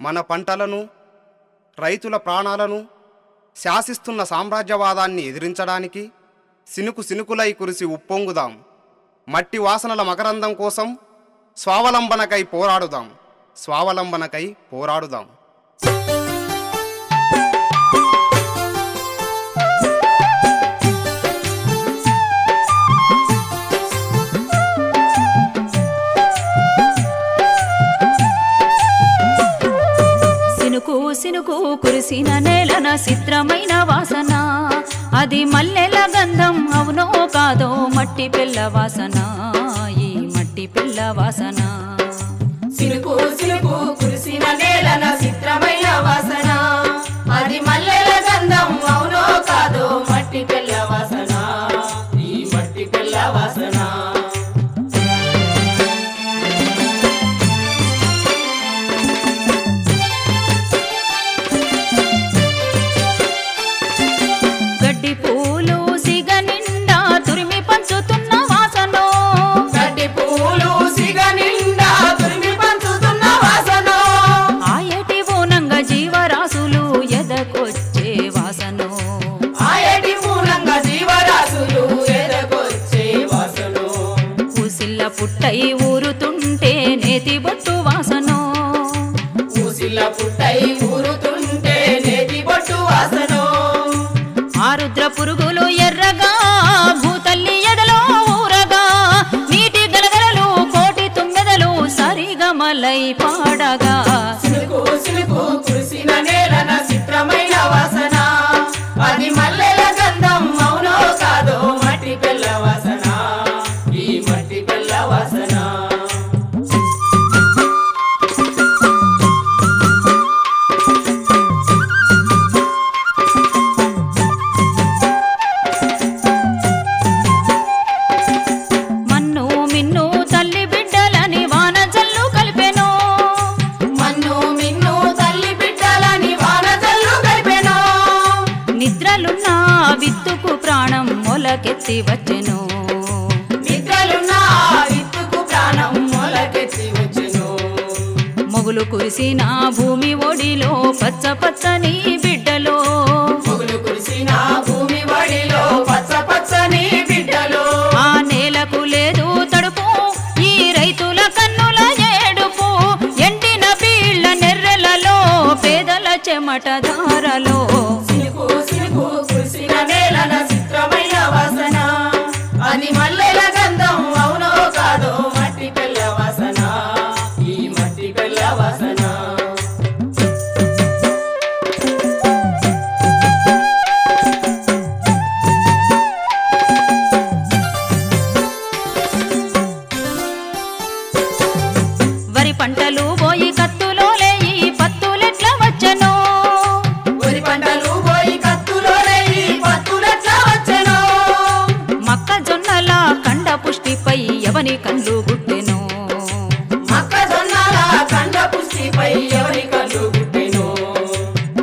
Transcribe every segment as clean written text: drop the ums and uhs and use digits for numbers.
మన పంటలను, రైతుల ప్రాణాలను శాసిస్తున్న సామ్రాజ్యవాదాన్ని ఎదిరించడానికి సినుకు సినుకులై కురిసి ఉప్పొంగుదాం. మట్టి వాసనల మకరందం కోసం స్వావలంబనకై పోరాడుదాం. స్వావలంబనకై పోరాడుదాం. సినుకు సినుకు కురిసిన నేలన చిత్రమైన వాసన, అది మల్లెల గంధం అవునో కాదో మట్టి పిల్ల వాసన, ఈ మట్టి పిల్ల వాసన. సినుకు సినుకు కురిసిన నేలన చిత్రమైన వాసన, అది మల్లెల గంధం అవునో కాదో మట్టి పిల్ల వాసన, ఈ మట్టి పిల్ల వాసన. గడ్డి పూలు సిగ నిండా తురిమి పంచుతున్న వాసనో, గడ్డి పూలు సిగ నిండా తురిమి పంచుతున్న వాసనో, ఆయటి ఊనంగ జీవరాశులు ఎదకొచ్చే వాసనో, ఆయటి మూలంగా జీవరాశులు ఎదగొచ్చే వాసనో, ఊసిల్ల పుట్టై ఊరుతుంటే నేతి బొట్టు వాసనో, ఊసిల్ల పుట్టై ఊరుతుంటే నేతి బొట్టు వాసనో, ఆరుద్ర పురుగులు ఎర్రగా భూతల్లి ఎదలో ఊరగా, నీటి గలగలలు కోటి తుమ్మెదలు సరిగమలై పాడగా. సినుకు సినుకు కురిసిన నేలన చిత్రమైన వాసన, అది మల్లెల గంధం అవునో కాదో మట్టి పిల్ల వాసన, ఈ మట్టి పిల్ల వాసన. మన్ను మిన్ను తల్లి బిడ్డలని వాన జల్లు కలిపెనో, మన్ను మిన్ను తల్లి బిడ్డలని వాన జల్లు కలిపెనో, నిద్రలున్న విత్తుకు ప్రాణం మొలకెత్తి వచ్చెను, నిద్రలున్న విత్తుకు ప్రాణం మొలకెత్తి వచ్చెను, మొగులు కురిసిన భూమి ఒడిలో పచ్చ పచ్చని బిడ్డలో, మొగులు కురిసిన భూమి వడిలో పచ్చ పచ్చని బిడ్డలో, ఆ నేలకు లేదు తడుపు ఈ రైతుల కన్నుల ఏడుపు, ఎండిన బీళ్ల నెర్రెలలో పేదల చెమట ధారలో. సినుకు సినుకు కురిసిన నేలన చిత్రమైన వాసన, అది మల్లెల గంధం అవునో కాదో మట్టి పిల్ల వాసన, ఈ మట్టి పిల్ల వాసన. వరి పంటలు పోయి కత్తులో లేయి పత్తులెట్ల వచ్చెనో, వరి పంటలు పోయి కత్తులో లేయి పత్తులెట్లా వచ్చెనో, మొక్కజొన్నల కండ పుష్టిపై ఎవని కళ్ళు గుట్టెనో, మొక్కజొన్నల కండ పుష్టిపై ఎవరి కళ్ళు గుట్టెనో,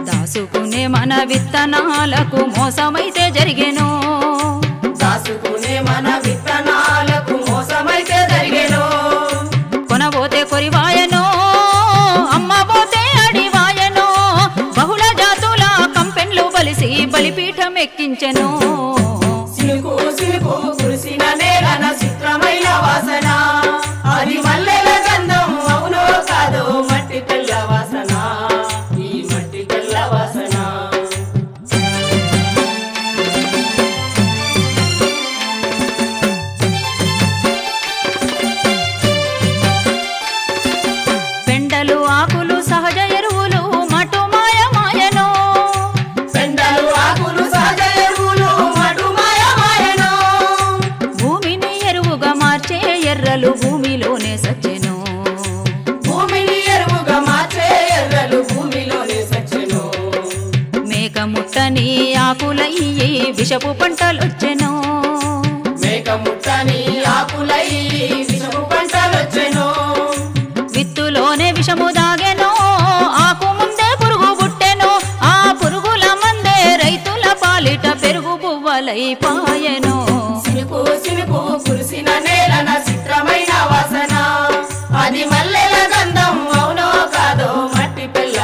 దాసుకునే మన విత్తనాలకు మోసమైతే జరిగెనో, దాసుకునే మన విత్తనాలకు మోసమైతే జరిగెనో, కొనబోతే కొరివాయనో అమ్మబోతే అడివాయనో, బహుళ జాతుల కంపెన్లు బలిసి బలిపీఠం ఎక్కించెను. సినుకు సినుకు కురిసిన నేలన చిత్రమైన వాసన, అది మల్లెల గంధం అవునో కాదో మట్టి పిల్ల వాసన, ఈ మట్టి పిల్ల వాసన. పెండలు ఆకులు సహజ ఎరువులు మటు మాయమాయనో, పెండలు ఆకులు సహజ ఎరువులు మటు మాయమాయనో, భూమిని ఎరువుగా మార్చే ఎర్రలు భూమిలోనే సచ్చెను, భూమిని ఎరువుగా మార్చే ఎర్రలు భూమిలోనే సచ్చెను, మేక ముట్టని ఆకులయ్యి విషపు పంటలొచ్చెను, మేక ముట్టని ఆకులై విషపు పంటలొచ్చెను, విత్తులోనే విషము దాగెనో, ఆకు ముందే పురుగు పుట్టెను, ఆ పురుగుల మందే రైతుల పాలిట పెరుగు పువ్వలై పాయెను. సినుకు సినుకు కురిసిన నేలన చిత్రమైన వాసన, అది మల్లెల గంధం అవునో కాదో మట్టి పిల్ల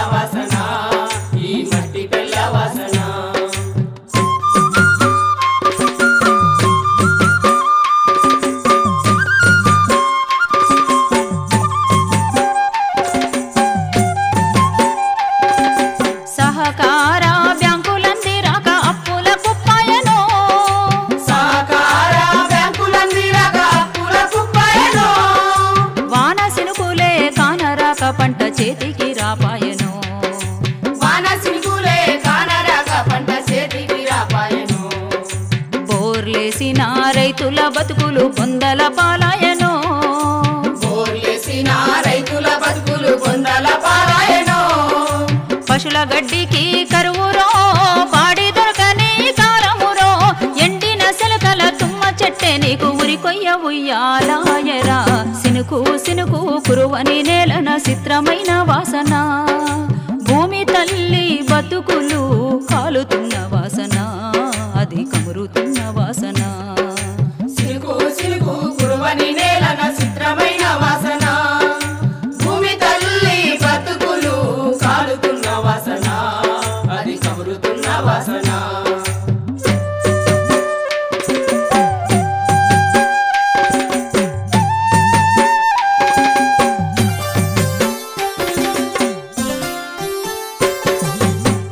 బతుకులు బొందల పాలాయనో బోర్లేసిన రైతుల బతుకులు బొందల పాలాయనో పశుల గడ్డికి కరువురో పాడి దొరకని కారమురో ఎండిన సెలకల తుమ్మ చెట్టే నీకు ఉరికొయ్య ఉయ్యాలాయరా సినుకు సినుకు కురువని నేలన చిత్రమైన వాసన భూమి తల్లి బతుకులు కాలుతున్న వాసన అది కమురుతున్న వాసన సినుకు సినుకు కురువని నేలన చిత్రమైన వాసన భూమి తల్లి బతుకులు కాలుతున్న వాసన అది కమురుతున్న వాసన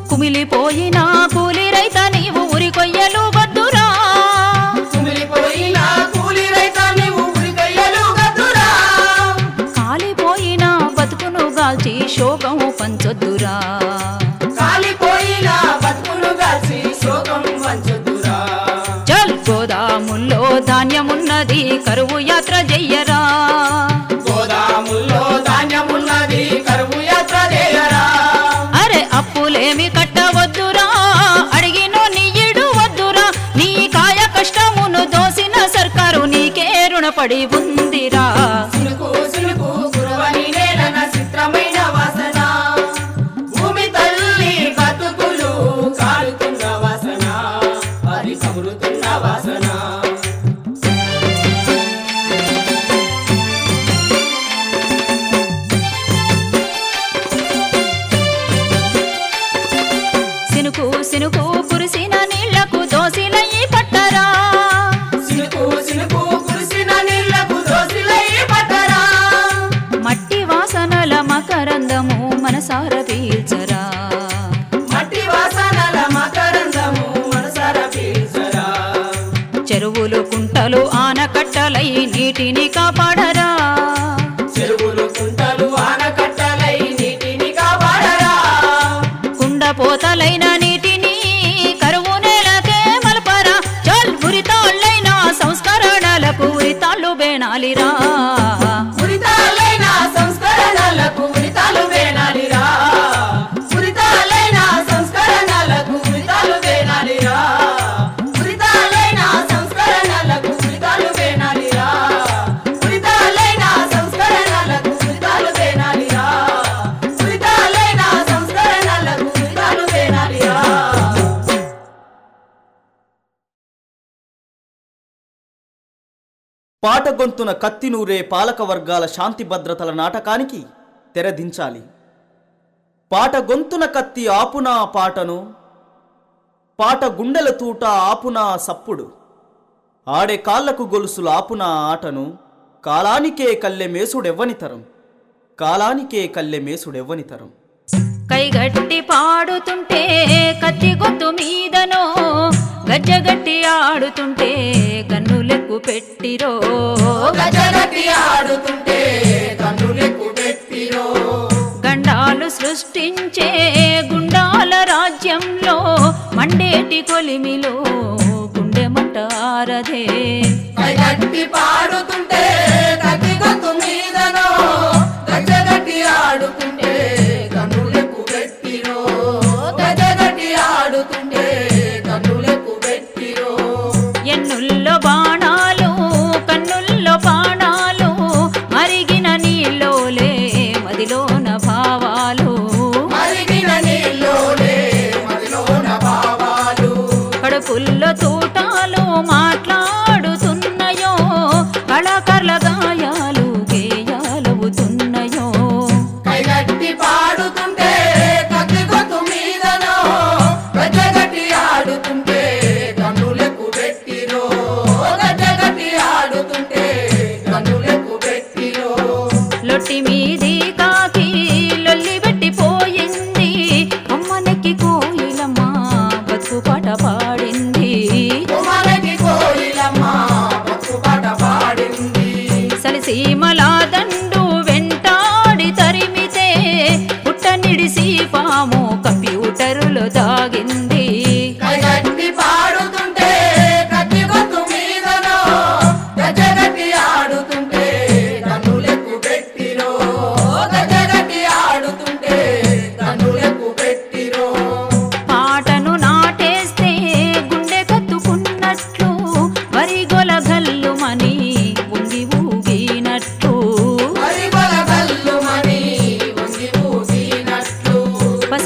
కుమిలిపోయిన కూలి రైత నీవు ఉరికొయ్యలు వద్దురా కుమిలిపోయిన కూలి రైత నీవు ఉరికొయ్యలు వద్దురా కాలిపోయిన బతుకును గాల్చి శోకం పంచొద్దురా కాలిపోయిన బతుకును గాల్చి శోకం పంచొద్దురా చల్ గోదాముల్లో ధాన్యమున్నది కరువు యాత్ర చెయ్యరా గోదాముల్లో ధాన్యమున్నది కరువు యాత్ర చేయరా అరే అప్పులేమి కట్టవద్దురా అడిగినో నీ ఇడు వద్దురా నీ కాయ కష్టమును దోసిన సర్కారు నీకే రుణపడి ఉందిరా సినుకు సినుకు కురువని నేలన చిత్రమైన వాసన భూమి తల్లి బతుకులు కాలుతున్న వాసన అది కమురుతున్న వాసన సినుకు సినుకు కురిసిన నీళ్లకు దోసిలయ్యి పట్టరా సినుకు సినుకు కురిసిన నీళ్లకు దోసిలై పట్టరా మట్టి వాసనల మకరందము మనసార పీల్చరా మట్టి వాసనల మకరందము మనసార పీల్చరా చెరువులు కుంటలు ఆనకట్టలై నీటిని కాపాడరా చెరువులు కుంటలు ఆనకట్టలై నీటిని కాపాడరా కుండపోతలైన నీటిని కరువు నేలకే మలపరా చల్ ఉరితాళ్ళైన సంస్కరణలకు ఉరితాళ్ళు బేనాలిరా ఉరితాలైన సంస్కరణలకు ఉరితాలు వేనాలిరా ఉరితాలైన సంస్కరణలకు ఉరితాలు వేనాలిరా ఉరితాలైన సంస్కరణలకు ఉరితాలు వేనాలిరా ఉరితాలైన సంస్కరణలకు ఉరితాలు వేనాలిరా ఉరితాలైన సంస్కరణలకు ఉరితాలు వేనాలిరా పాట గొంతున కత్తినూరే పాలక వర్గాల శాంతి భద్రతల నాటకానికి తెరదించాలి. పాట గొంతున కత్తి ఆపునా పాటను, పాట గుండెల తూట ఆపునా సప్పుడు, ఆడే కాళ్లకు గొలుసులు ఆపునా ఆటను, కాలానికే కల్లె మేసుడెవ్వనితరం, కాలానికే కల్లె మేసుడెవ్వనితరం. కైగట్టి పాడుతుంటే కత్తి గొంతు మీదనో, గజ్జగట్టి ఆడుతుంటే కన్నులెక్కు పెట్టిరో, గజగట్టి ఆడుతుంటే కన్నులెక్కు పెట్టిరో, గండాలు సృష్టించే గుండాల రాజ్యంలో మండేటి కొలిమిలో గుండె మటారదే. కైగట్టి పాడుతుంటే కత్తి గొంతు మీదనో, గజగట్టి ఆడుతుంటే కన్నులెక్కు పెట్టిరో, గజగట్టి ఆడుతుంటే కన్నులెక్కు పెట్టిరో. ఎన్నుల్లో బాణాలు కన్నుల్లో బాణాలు, మరిగిన నీళ్ళోలే మదిలోన భావాలు, మరిగిన నీళ్ళోలే మదిలోన భావాలు, కడుపుల్లో తూటాలు మాట్లాడుతున్నాయో, కళాకారుల గాయాలు గేయాలవుతున్నాయో. కైగట్టి పాడుతుంటే కత్తి గొంతు మీదనో, గజగట్టి ఆడుతుంటే కన్నులెక్కు పెట్టిరో, గజగట్టి ఆడుతుంటే కన్నులెక్కు పెట్టిరో. లొట్టి మీది కాకి లొల్లి పెట్టిపోయింది, అమ్మనెక్కి కోయిలమ్మ బతుకు పాట పాడింది. కుమారకి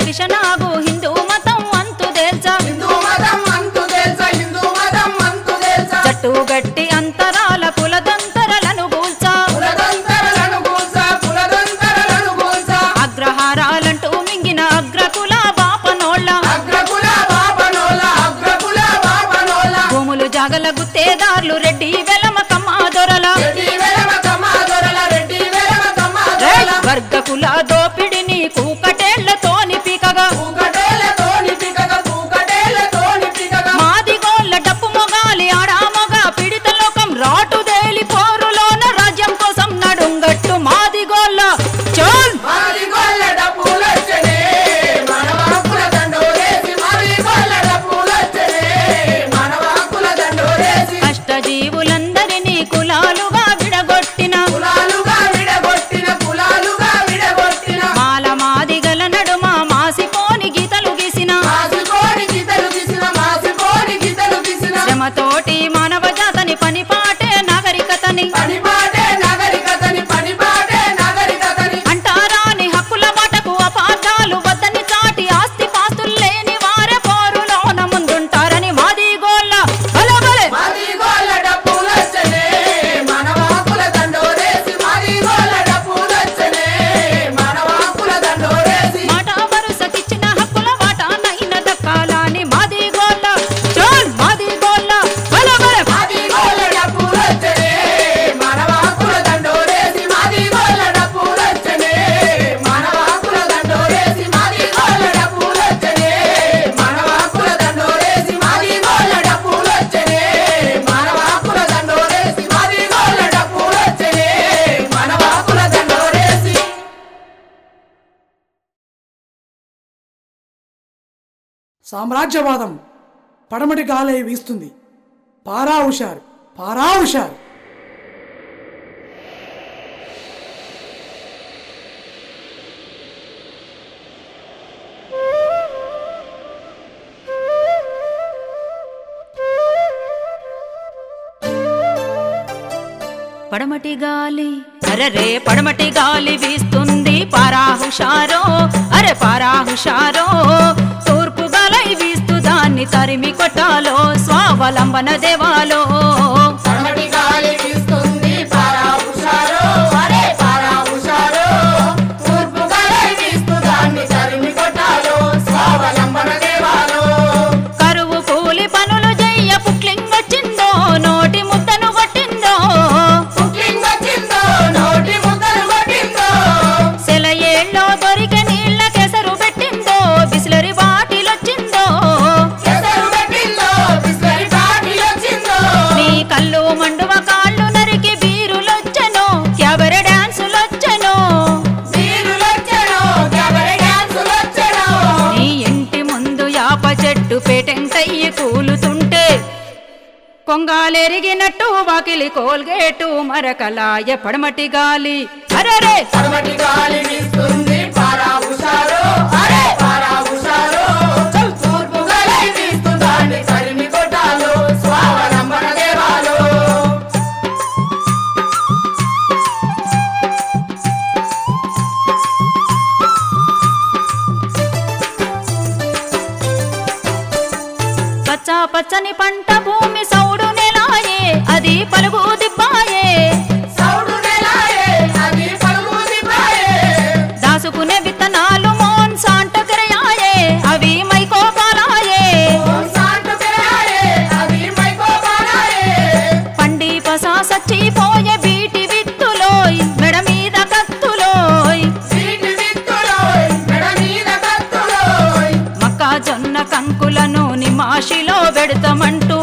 విషనాగు హిందూ మతం అంతు దేల్చా హిందూ మతం అంతు తెలుసా హిందూ మతం అంతు తెలుసా జట్టు గట్టి అంతరాల కులదంతరలను గూల్చా కులదంతరలను గూల్చా కులదంతరలను గూల్చా అగ్రహారాలంటూ మింగిన అగ్రకుల బాపనోళ్ళ అగ్రకుల బాపనోల అగ్రకుల బాపనోల భూములు జాగల గుత్తేదార్లు రెడ్డి వెలమ కమ్మ దొరల రెడ్డి వెలమ కమాదొరల రెడ్డి వెలమ కమాదొరల వర్గకుల దోపిడిని కూకటేళ్లతోని పీకగా పూకటేలతోని పికగ పూకటేలతోని పికగ మాదిగోళ్ళ డప్పు మొగాలి ఆడామొగ పిడిత లోకం రాటు దేలి పోరులోన రాజ్యం కోసం నడుంగట్టు మాదిగోళ్ళ చోల్ మాది గొల్ల డప్పులొచ్చనే మనవాకుల దండోరేసి మాది గొల్ల డప్పులొచ్చనే మనవాకుల దండోరేసి అష్టజీవులందరినీ కులాలుగా విడగొట్టిన కులాలుగా విడగొట్టిన కులాలుగా విడగొట్టిన మాల మాదిగల నడుమ మాసిపోని గీతలు గీసిన మాసిపోని గీతలు గీసిన మాసిపోని గీతలు గీసిన శ్రమతోటి మానవ జాతని పనిపాటే నాగరికతని పనిపాటే నాగరికతని పనిపాటే నాగరికతని అంటారాని హక్కుల మాటకు అపార్థాలు వద్దని చాటి ఆస్తి పాస్తులు లేని వారే పోరులోన ముందుంటారని మాదిగోళ్ళ బలబలే మాది గొల్ల డప్పులొచ్చనే మనవాకుల దండోరేసి మాది గొల్ల డప్పులొచ్చనే మనవాకుల దండోరేసి మాట వరుసకిచ్చిన హక్కుల వాటానైన దక్కాలని మాదిగోళ్ళ చోల్ మాదిగోళ్ళ బలబలే మాది గొల్ల డప్పులొచ్చనే మనవాకుల దండోరేసి మాది గొల్ల డప్పులొచ్చనే మనవాకుల దండోరేసి మాది గొల్ల డప్పులొచ్చనే మనవాకుల దండోరేసి మాది గొల్ల డప్పులొచ్చనే మనవాకుల దండోరేసి మాది గొల్ల డప్పులొచ్చనే మనవాకుల దండోరేసి సామ్రాజ్యవాదం పడమటి గాలే వీస్తుంది. పారా హుషారు, పారా హుషారు. పడమటి గాలి అరరే పడమటి గాలి వీస్తుంది పారా హుషారో అరే పారా హుషారో తూర్పు గాలై వీస్తూ దాన్ని తరిమి కొట్టాలో స్వావలంబన దేవాలో పడమటి గాలి వీస్తుంది పారా హుషారో అరే పారా హుషారో తూర్పు గాలి వీస్తూ దాన్ని తరిమి కొట్టాలో స్వావలంబన దేవాలో కరువు కూలి పనులు చెయ్య పుక్లింగ్ వచ్చిందో నోటి ముద్దను కొట్టిందో కుక్లింగ్ వచ్చిందో నోటి ముద్దలు కొట్టిందో సెలయేళ్ళలో దొరికే నీళ్ళ కెసరు పెట్టిందో బిస్లరీ బాటిలొచ్చిందో ఎసరు పెట్టిందో బిస్లరీ బాటిల్ వచ్చిందో నీ కళ్ళు మండువ కాళ్ళు నరికి బీరులొచ్చెను క్యాబరె డాన్సులొచ్చెను వీరులొచ్చెను క్యాబరె డాన్సులొచ్చెను నీ ఇంటి ముందు యాప చెట్టు పేటెంటయ్యి కూలుతుంటే కొంగాలెరిగినట్టు వాకిలి కోల్గేటు మరకలాయ పడమటి గాలి అరరే పడమటి గాలి వీస్తుంది పారా హుషారో అరే పారా హుషారో తూర్పు గాలి వీస్తూ దాన్ని తరిమి కొట్టాలో స్వావలంబన దేవాలో పచ్చ పచ్చని పంట భూమి సౌడు నెలాయే అది పలుగు దిబ్బాయే సౌడు నెలాయే అది పలుగు దిబ్బాయే దాసుకునే విత్తనాలు మోన్ సాంట తెరయాయే అవి మైకోపాలాయే సాంటు పెరాయే అది మైకోపారాయే పండి పసా సచ్చిపోయే బీటి విత్తులోయ్ మెడ మీద కత్తులోయ్ సీటి విత్తులోయ్ మెడ మీద కత్తులోయ్ మొక్కజొన్న కంకులను నిమాషిలో పెడతామంటూ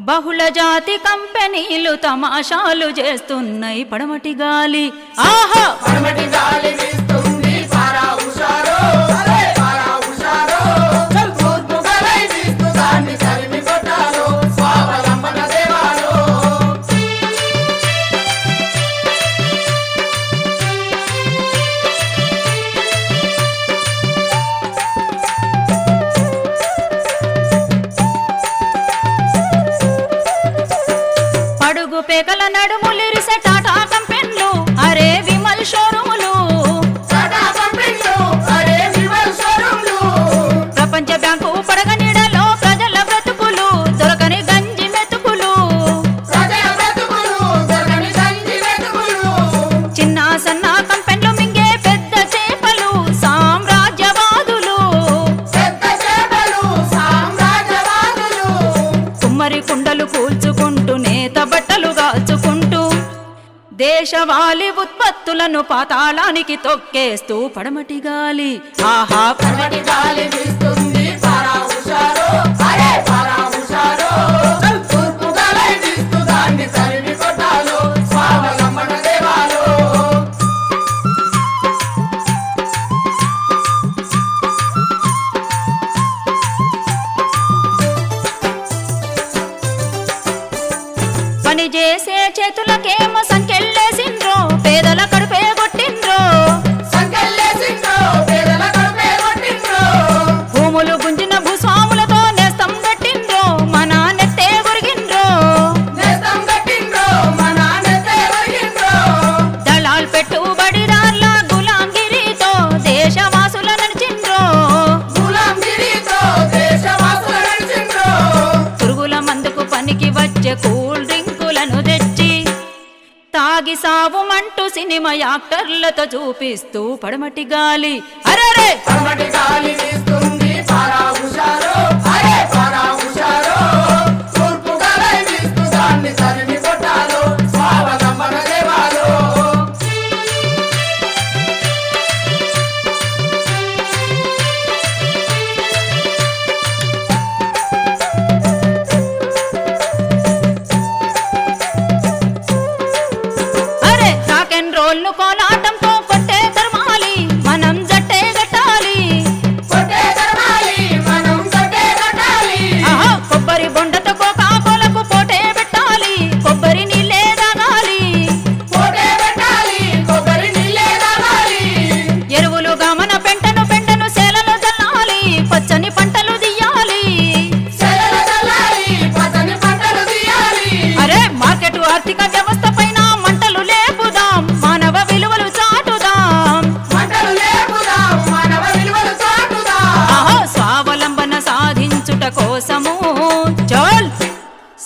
బహుళ జాతి కంపెనీలు తమాషాలు చేస్తున్నాయి పడమటి గాలి ఆహా పడమటి గాలి వీస్తుంది పారా హుషారో అరే పారా హుషారో తూర్పు గాలి వీస్తూ దాన్ని తరిమి కొట్టాలో స్వావలంబన దేవాలో పడుగు పేకల నడుములిరిసే టాటా కంపెన్లు అరే విమల్ షోరూములు గాలి ఉత్పత్తులను పాతాళానికి తొక్కేస్తూ పడమటి గాలి ఆహా పడమటి గాలి వీస్తుంది పారా హుషారో అరే పారా హుషారో తూర్పు గాలి వీస్తూ దాన్ని తరిమి కొట్టాలో స్వావలంబన దేవాలో పని చేసే చేతులకేమో సంకెళ్ళేసిండ్రో పేదల కడుపే కొట్టిండ్రో సంకెళ్ళేసిండ్రో పేదల కడుపే కొట్టిండ్రో భూములు గుంజిన భూస్వాములతో నేస్తం పెట్టిండ్రో మన నెత్తే గురిగిండ్రో నేస్తం కట్టిండ్రో మన నెత్తే కొరిగిండ్రో దళాల్ పెట్టుబడిదార్ల గులాంగిరితో దేశవాసుల నడిచిండ్రో గులాంగిరితో దేశవాసుల నడిచిండ్రో పురుగుల మందుకు పనికి వచ్చే కూల్ డ్రింకులను తెచ్చి తాగి సావుమంటూ సినిమా యాక్టర్లతో చూపిస్తూ పడమటి గాలి అరెరే పడమటి గాలి వీస్తుంది పారా హుషారో అరే పారా హుషారో తూర్పు గాలి వీస్తూ దాన్ని తరిమి కొట్టాలో స్వావలంబన దేవాలో అరే రాక్ అండ్ రోల్ కోలాటంతో కొట్టే తరమాలి మనం జట్టే గట్టాలి కొట్టే తరమాలి మనం కొట్టే కట్టాలి ఆహా కొబ్బరి బొండతో కోకాకోలకు పోటే పెట్టాలి కొబ్బరి నీళ్ళే తాగాలి పోటే పెట్టాలి కొబ్బరి నీళ్ళే తాగాలి ఎరువులు గమన పెంటను సేలలో చల్లాలి పచ్చని పంటలు దియ్యాలి సెలల చల్లాలి పచ్చని పంటలు తీయాలి అరే మార్కెట్ ఆర్థిక వ్యవస్థ పైన మంటలు లేపుదాం మానవ విలువలు చాటుదాం మంటలు లేపుదాం మానవ విలువలు చాటుదాం ఆహో స్వావలంబన సాధించుట కోసము చల్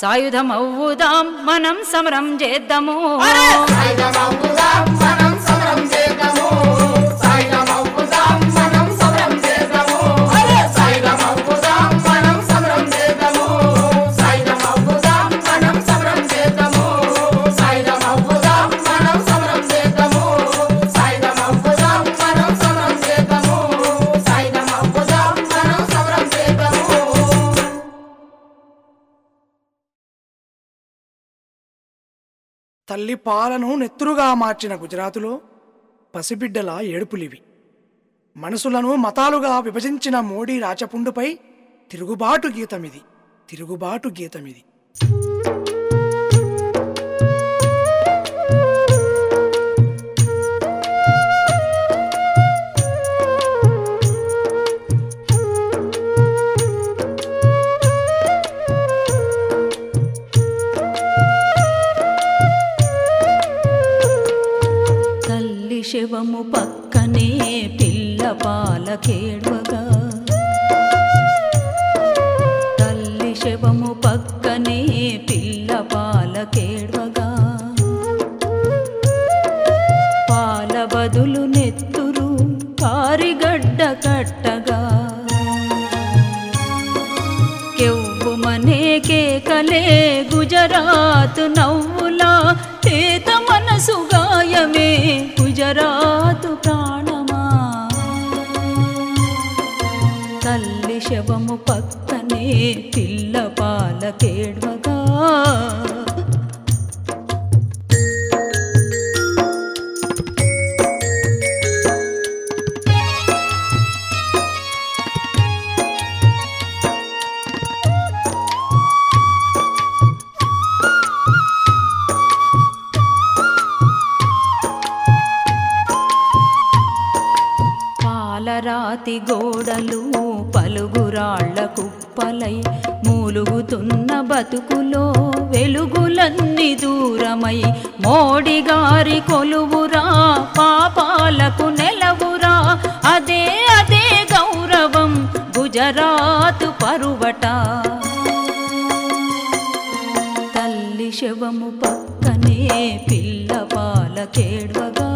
సాయుధమవుదాం మనం సమరం చేద్దాము సాయుధమవుదాం మనం సమరం చేద్దాము సాయుధమవుదాం మనం సమరం చేద్దాము సాయుధమవుదాం మనం సమరం చేద్దాము సాయుధమవుదాం మనం సమరం చేద్దాము సాయుధమవుదాం మనం సమరం చేద్దాము సాయుధమవుదాం మనం సమరం చేద్దాము సాయుధమవుదాం మనం సమరం చేద్దాము తల్లి పాలను నెత్తురుగా మార్చిన గుజరాతులో పసిబిడ్డల ఏడుపులివి. మనసులను మతాలుగా విభజించిన మోడీ రాచపుండుపై తిరుగుబాటు గీతమిది. తల్లి శవము పక్కనే పిల్ల పాలకేడ్వగా తల్లి శవము పక్కనే పిల్ల పాలకేడ్వగా పాల బదులు నెత్తురు కారిగడ్డ కట్టగా కెవ్వుమనే కేకలే గుజరాత్ నవ్వులా తేత మనసు గాయమే గుజరాతు ప్రాణమా తల్లి శవము పక్కనే పిల్ల పాలకేడ్వగా పాలరాతి గోడలు పలుగురాళ్ల కుప్పలై మూలుగుతున్న బతుకులో వెలుగులన్నీ దూరమై మోడీ గారి కొలువురా పాపాలకు నెలవురా అదే అదే గౌరవం గుజరాతు పరువట తల్లి శవము పక్కనే పిల్ల పాలకేడ్వగా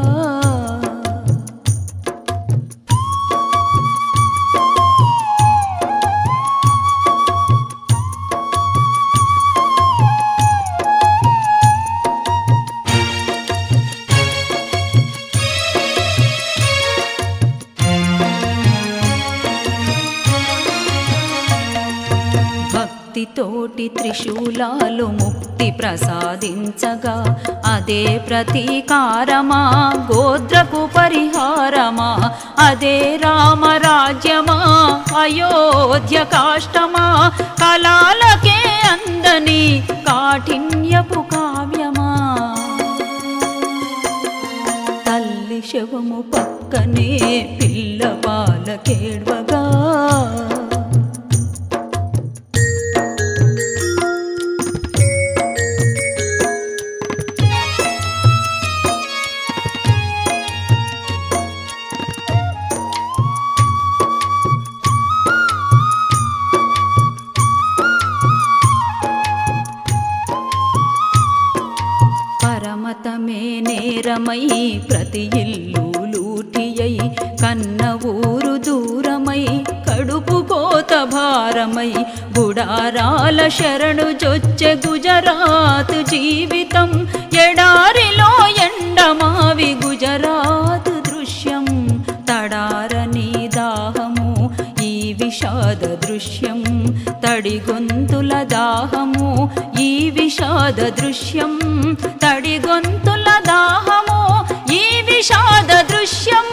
కోటి త్రిశూలాలు ముక్తి ప్రసాదించగా అదే ప్రతీకారమా గోత్రకు పరిహారమా అదే రామరాజ్యమా అయోధ్య కాష్టమా కళాలకే అందని కాఠిన్యపు కావ్యమా తల్లి శవము పక్కనే పిల్ల పాలకేడ్వగా పరమతమే నేరమై ప్రతి ఇల్లు లూటియై కన్న ఊరు దూరమై కడుపు కోత భారమై గుడారాల శరణు జొచ్చె గుజరాత్ జీవితం ఎడారిలో ఎండమావి గుజరాత్ దృశ్యం తడారని దాహము ఈ విషాద దృశ్యం తడిగొంతుల దాహము ఈ విషాద దృశ్యం తడిగొంతుల దాహము ఈ విషాద దృశ్యం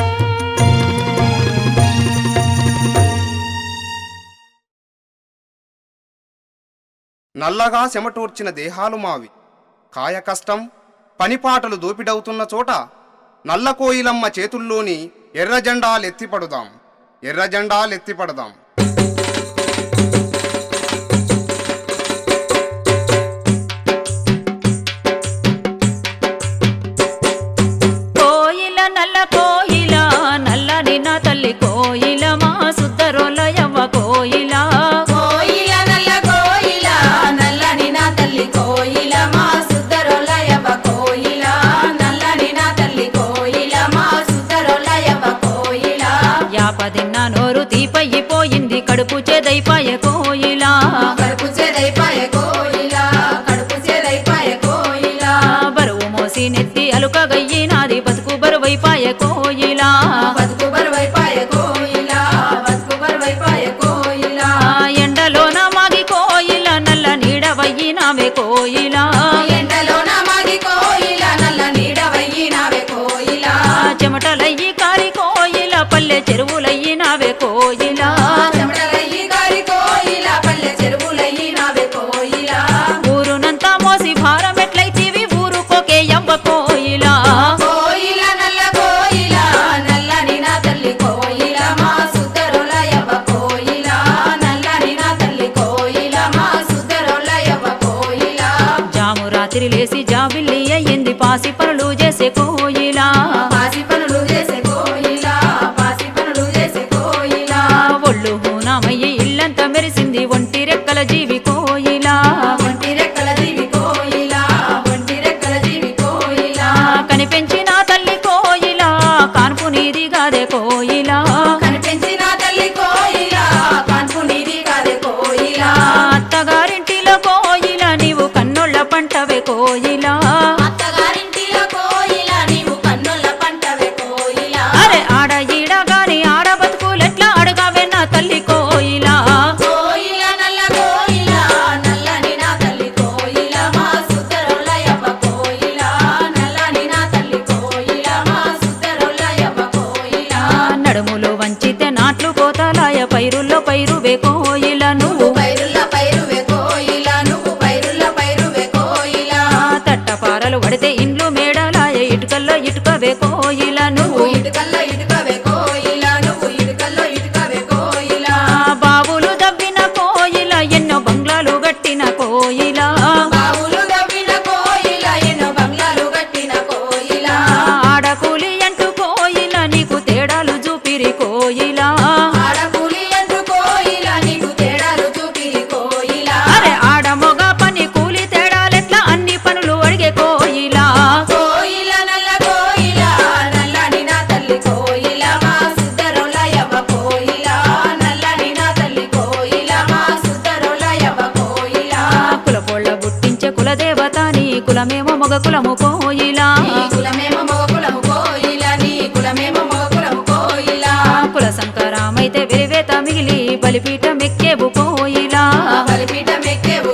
నల్లగా చెమటూర్చిన దేహాలు మావి కాయ కష్టం పనిపాటలు దోపిడవుతున్న చోట నల్ల కోయిలమ్మ చేతుల్లోని ఎర్ర జెండాలెత్తిపడుదాం ఎర్ర జెండాలెత్తిపడదాం కోయిల నల్ల కోయిల నల్లని నా తల్లి కోయిల మా సుద్దరోలయవ్వ కోయిల కోయిల నల్ల కోయిల నల్లని నా తల్లి కోయిల మా సుద్దరోలయవ్వ కోయిల నల్లని నా తల్లి కోయిల మా సుద్దరోలయవ్వ కోయిల యాపదిన్న నోరు తీపయ్యిపోయింది కడుపు చెదైపాయ కోయిల కడుపు చెదైపాయ కోయిల కడుపు చెదైపాయ కోయిల బరువు మోసి నెత్తి అలుక గయ్యినాది బతుకు బరువైపాయ కోయిల బతుకు బరువైపాయ కోయిల బతుకు బరువైపాయ కోయిల ఎండలోన మాగి కోయిల నల్ల నీడవయ్యినావే కోయిల ఎండలోన మాగి కోయిల నల్ల నీడవయ్యినావే కోయిల చెమటలయ్యి కారి కోయిల పల్లె చెరువులయ్యినావే కోయిల చెమటలయ్యి గారి కోయిల పల్లె చెరువులయ్యినావే కోయిల ఊరునంతా మోసి భారం ఎట్లయితీవి ఊరుకోకే యవ్వ కోయిల కోయిల నల్ల కోయిల నల్లని నా తల్లి కోయిల మా సుద్దరోలయవ్వ కోయిల నల్లని నా తల్లి కోయిల మా సుద్దరోలయవ్వ కోయిల జాము రాత్రి లేసి జాబిల్లి అయ్యింది పాసి పనులు చేసే కోయిల పాసి పనులు చేసే కోయిల పాసి పనులు చేసే కోయిల ఒళ్ళు హూనామయ్యి ఇల్లంతా మెరిసింది ఒంటి రెక్కల జీవి కోయిల ఒంటి రెక్కల జీవి కోయిల ఒంటి రెక్కల జీవి కోయిల కనిపెంచిన తల్లి కోయిల కాన్పు నీది గాదే కోయిల కనిపించిన తల్లి కోయిల కాన్పు నీది కాదే కోయిల అత్తగారింటిలో కోయిల నీవు కన్నోళ్ళ పంటవే కోయిల అత్తగారింటిలో కోయిల నీవు కన్నుల పంటవే కోయిల అరే ఆడ ఈడ గాని ఆడ బతుకులెట్లా అడగావే నా తల్లి కోయిల కోయిల నల్ల కోయిల నల్లని నా తల్లి కోయిల మా సుద్దరోలయవ్వ కోయిల నల్లని నా తల్లి కోయిల మా సుద్దరోలయవ్వ కోయిల నడుములో వంచితే నాట్లు కోతలాయ పైరుల్లో పైరువే కోయిల నువ్వు పైరుల్ల పైరువే కోయిల నువ్వు పైరుల్ల పైరువే కోయిల తట్టపారలు పడితే ఇండ్లు మేడలాయ ఇటుకల్లో ఇటుకవే కోయిల నువ్వు నువ్వు ఇటుకల్లో ఇటుకవే కోయిల నువ్వు ఇటుకల్లో ఇటుకవే కోయిల బావులు దవ్విన కోయిల ఎన్నో బంగ్లాలు గట్టిన కోయిల బావులు దవ్విన కోయిల ఎన్నో బంగ్లాలు కట్టిన కోయిల ఆడకూలి అంటూ కోయిల నీకు తేడాలు చూపిరి కోయిల ఆడకూలి అంటూ కోయిల నీకు తేడాలు చూపిరి కోయిల అరే ఆడ మొగ పని కూలి తేడాలెట్లా అన్ని పనులు అడిగే కోయిల కోయిల నల్ల కోయిల నల్లని నా తల్లి కోయిల మా సుద్దరోలయవ్వ కోయిల నల్లని నా తల్లి కోయిల మా సుద్దరోలయవ్వ కోయిల కులపోళ్ళ గుట్టించే కులదేవత నీ కులమేమో మొగ కులము కోయిల నీ కులమేమో మగ కులము కోయిల నీ కులమేమో మగ కులము కోయిల కుల సంకరామైతే వెలివేత మిగిలి బలిపీఠం ఎక్కేవు కోయిల బలిపీఠం ఎక్కేవు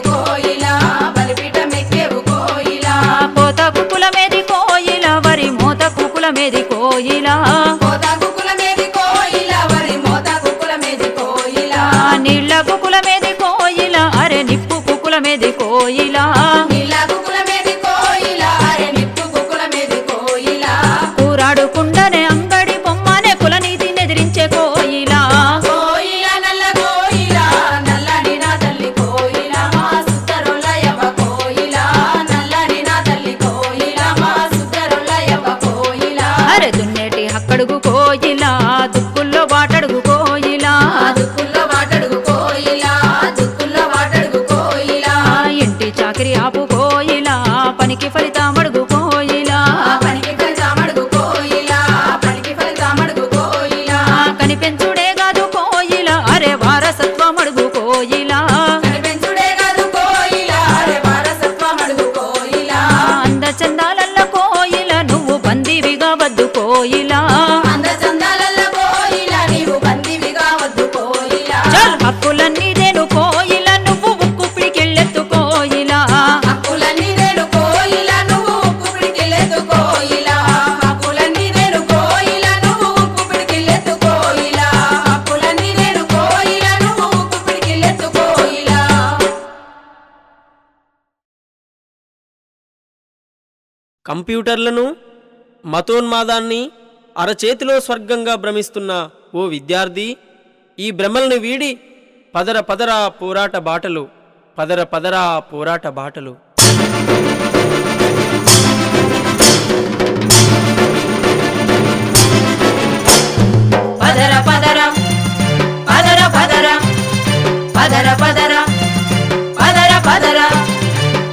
మేది కోయిలా మోత కుక్కుల మేది కోయిలా వరి మోత కుక్కుల మేది కోయిలా నీళ్ళ కుకుల మేది కోయిలా అరే నిప్పు కుకుల మేది కోయిలా నీళ్ళ కుక్కుల మేది కోయిలా అరే నిప్పు కుక్కుల మేది కోయిలా కూరాడుకుండనే అంగడి బొమ్మనే కులనీతి నెదిరించే కోయిలా కోయిలా నల్ల కోయిలా నల్లని నా తల్లి కోయిలా మా సుద్దరుల యవ కోయిలా నల్లని నా తల్లి కోయిలా మా సుద్దరుల యవ కోయిలా అరే దున్నేటి హక్కడుగు కోయిలా దుక్కుల్లో బాటడుగు కోయిలా దుక్కుల్లో వాటడుగు కోయిలా దుక్కుల్లో వాటడుగు కోయిలా ఇంటి చాకిరి ఆపు కోయిలా పనికి ఫలితామడుగు కోయిలా పనికి ఫలితామడుగు కోయిలా పనికి ఫలితామడుగు కోయిలా కనిపెంచుడే కాదు కోయిలా అరే వారసత్వమడుగు కోయిలా కనిపించుడే కాదు కోయిలా అరే వారసత్వమడుగు కోయిలా అందచందాలల్ల కోయిలా నువ్వు బందీవిగా వద్దు కోయిలా అందచందాలల్ల కోయిలా నీవు బందివిగా వద్దు కోయిలా చల్ హక్కులన్నీదేను కోయిలా నువ్వు ఉక్కు పిడికెళ్ళెత్తు కోయిలా హక్కులన్నీ నేను కోయిలా నువ్వు ఉక్కు పిడికిలెత్తు కోయిలా హక్కులన్నీ నేను కోయిలా నువ్వు ఉక్కు పిడికిలెత్తు కోయిలా హక్కులన్నీ నేను కోయిలా నువ్వు ఉక్కు పిడికిలెత్తు కోయిలా కంప్యూటర్లను మతోన్మాదాన్ని అరచేతిలో స్వర్గంగా భ్రమిస్తున్న ఓ విద్యార్థి ఈ భ్రమలను వీడి పదర పదరా పోరాట బాటలు పదర పదరా పోరాట బాటలు పదర పదర పదర పదర పదర పదర పదర పదర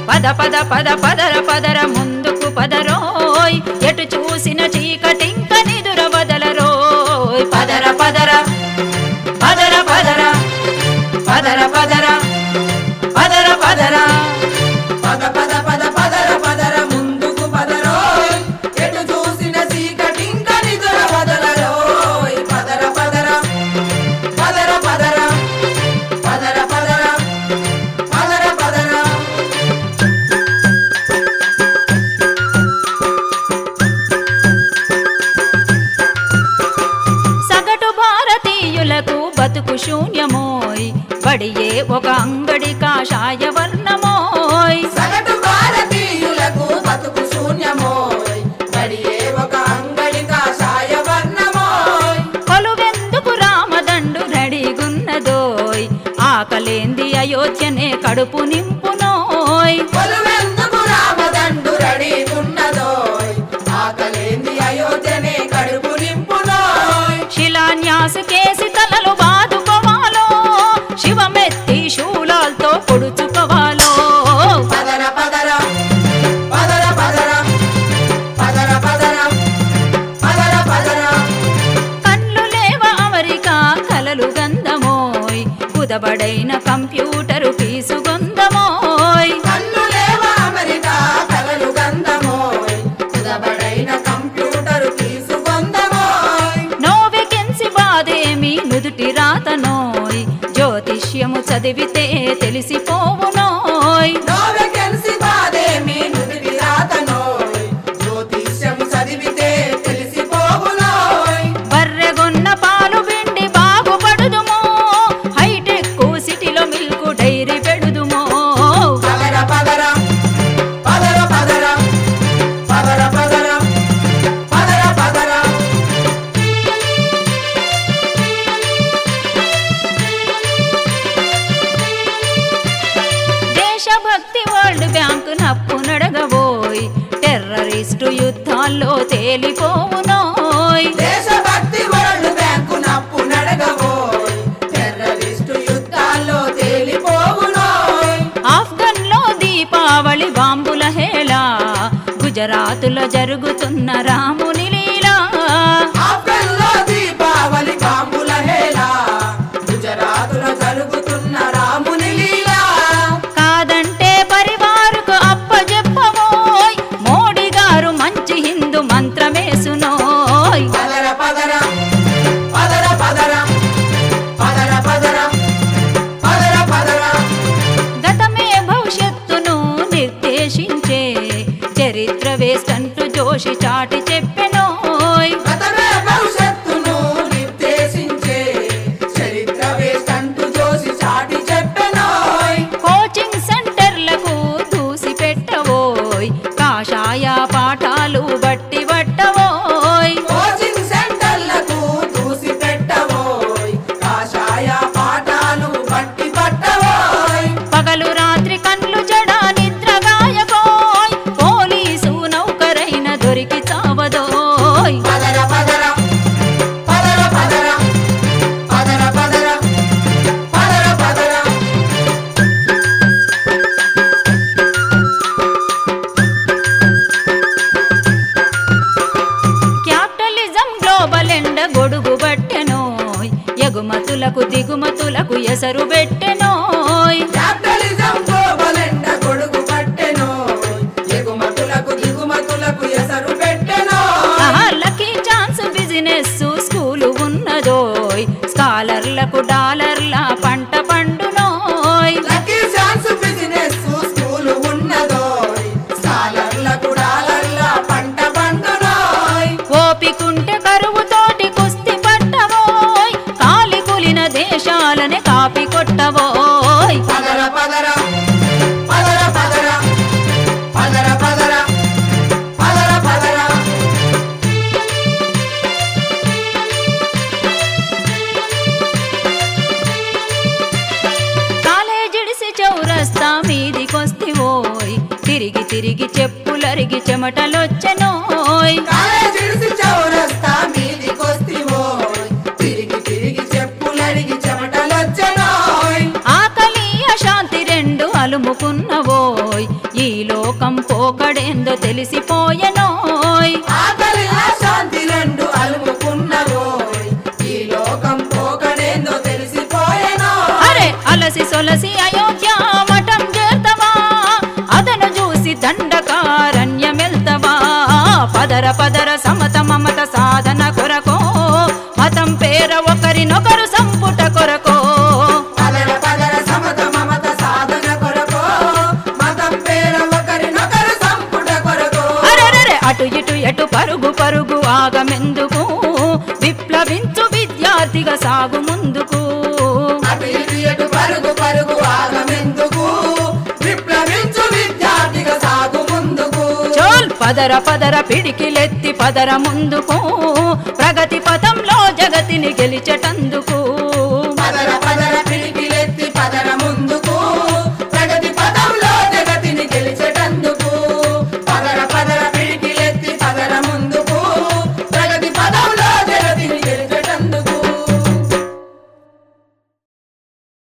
పద పద పద పదర పదర ముందుకు పదరోయ్ ఎటు చూసిన చీకటింక నిదుర వదలరోయ్ పదర పదర పదర పదర పదర పదర పదర పదర పద పద పద పదర పదర ముందుకు పదరోయ్ ఎటు చూసిన చీకటింక నిదుర వదలరోయ్ పదర పదర పదర పదర పదర పదర పదర పదర సగటు భారతీయులకు బతుకు శూన్యమోయ్ బడియే ఒక అంగడి కాషాయ వర్ణమోయ్ సగటు భారతీయులకు బతుకు శూన్యమోయ్ బడియే ఒక అంగడి కాషాయ వర్ణమోయ్ కొలువెందుకు రామదండు రెడీగున్నదోయ్ ఆకలేంది అయోధ్యనే కడుపు నింపునోయ్ కొలువెందుకు రామదండు రెడీగున్నదోయ్ ఆకలేంది అయోధ్యనే కడుపు నింపునోయ్ శిలాన్యాసు కేసి తలలు బాదుకోవాలో శివమెత్తి శూలాలతో పొడుచుకోవాలో పదర పదర పదర పదర పదర పదర పదర పదర కళ్ళు లేవ అమెరికా కలలు గంధమోయ్ కుదబడైన కంప్యూటరు పీసుగొందమోయ్ కన్నులేవా అమెరికా కలలు గంధమోయ్ కుదబడైన కంప్యూటరు తీసుకొందమోయ్ నోవెకెన్సి బాదేమి నుదుటి రాతనోయ్ జ్యోతిష్యము చదివితే తెలిసిపోవునోయ్ నోవెకెన్సి బాదేమి నుదిటి రాతనోయ్ జ్యోతిష్యం చదివితే తెలిసిపోవునోయ్ బర్రెగొన్న పాలు పిండి బాగుపడుదుమో హైటెక్ సిటీలో మిల్కు డైరీ పెడుదుమో పదర పదర పదర పదర పదర పదర పదర పదర దేశభక్తి వరల్డ్ బ్యాంకు నప్పు నడగబోయ్ టెర్రరిస్టు యుద్ధాల్లో తేలిపోవునోయ్ దేశభక్తి వరల్డ్ బ్యాంకు నప్పు నడగబోయ్ టెర్రరిస్టు యుద్ధాల్లో తేలిపోవునోయ్ ఆఫ్ఘన్లో దీపావళి బాంబుల హేళ గుజరాతులో జరుగుతున్న రాముని లీలా ఆఫ్ఘన్లో దీపావళి బాంబుల హేళ గుజరాతులో జరుగుతున్న రాముని లీలా కాదంటే పరివారుకు అప్పజెప్పబోయ్ మోడీ గారు మంచి హిందూ మంత్రమేసునోయ్ పదర పదర పదర పదర పదర పదర పదర పదర గతమే భవిష్యత్తును నిర్దేశించే చరిత్ర వేస్టంటూ జోషి చాటి చెప్పి ఎగుమతులకు దిగుమతులకు ఎసరు పెట్టెనోయ్ క్యాపిటలిజం గోబలెండ గొడుగు పట్టెనో ఎగుమతులకు దిగుమతులకు ఎసరు పెట్టెనో లక్కీ ఛాన్స్ బిజినెస్ స్కూలు ఉన్నదోయ్ స్కాలర్లకు డాలర్ల పంట పండునోయ్ లక్కీ ఛాన్స్ బిజినెస్ స్కూలు ఉన్నదోయ్ స్కాలర్లకు డాలర్ల పంట పండునోయ్ ఓపికుంటే కరువుతోటి కుస్తీ పట్టవోయ్ కాలి కులిన దేశాలనే కాపీ కొట్టవోయ్ పదర పదర పదర పదర పదర పదర పదర పదర కాలేజిడిసి చౌరస్తా మీదికొస్తివోయ్ తిరిగి తిరిగి చెప్పులరిగి చెమటలొచ్చెనోయ్ కాలేజిడిసి చౌరస్తా మీదికొస్తివోయ్ తిరిగి తిరిగి చెప్పులడిగి చెమటలొచ్చెనోయ్ ఆకలి అశాంతి రెండు అలుముకున్నవోయ్ ఈ లోకం పోకడేందో తెలిసిపోయెనోయ్ ఆకలి శాంతి రెండు అలుముకున్నవోయ్ ఈ లోకం పోకడేందో తెలిసిపోయెనో అరే అలసి సొలసి అయోధ్య మఠం చేతవా అదను చూసి దండకారణ్యమెల్తవా పదర పదర సమత మమత సాధన కొరకో మతం పేర ఒకరినొకరు సంపుట కొరకో పదర పదర సమత మమత సాధన కొరకో మతం పేర ఒకరినొకరు సంపుట కొరకో అరెరెరె అటు ఇటు ఎటు పరుగు పరుగు ఆగమెందుకు విప్లవించు విద్యార్థిగా సాగు ముందుకు అటు ఇటు ఎటు పరుగు పరుగు ఆగమెందుకు విప్లవించు విద్యార్థిగా సాగు ముందుకు చోల్ పదర పదర పిడికిలెత్తి పదర ముందుకు ప్రగతి పథంలో జగతిని గెలిచెటందుకు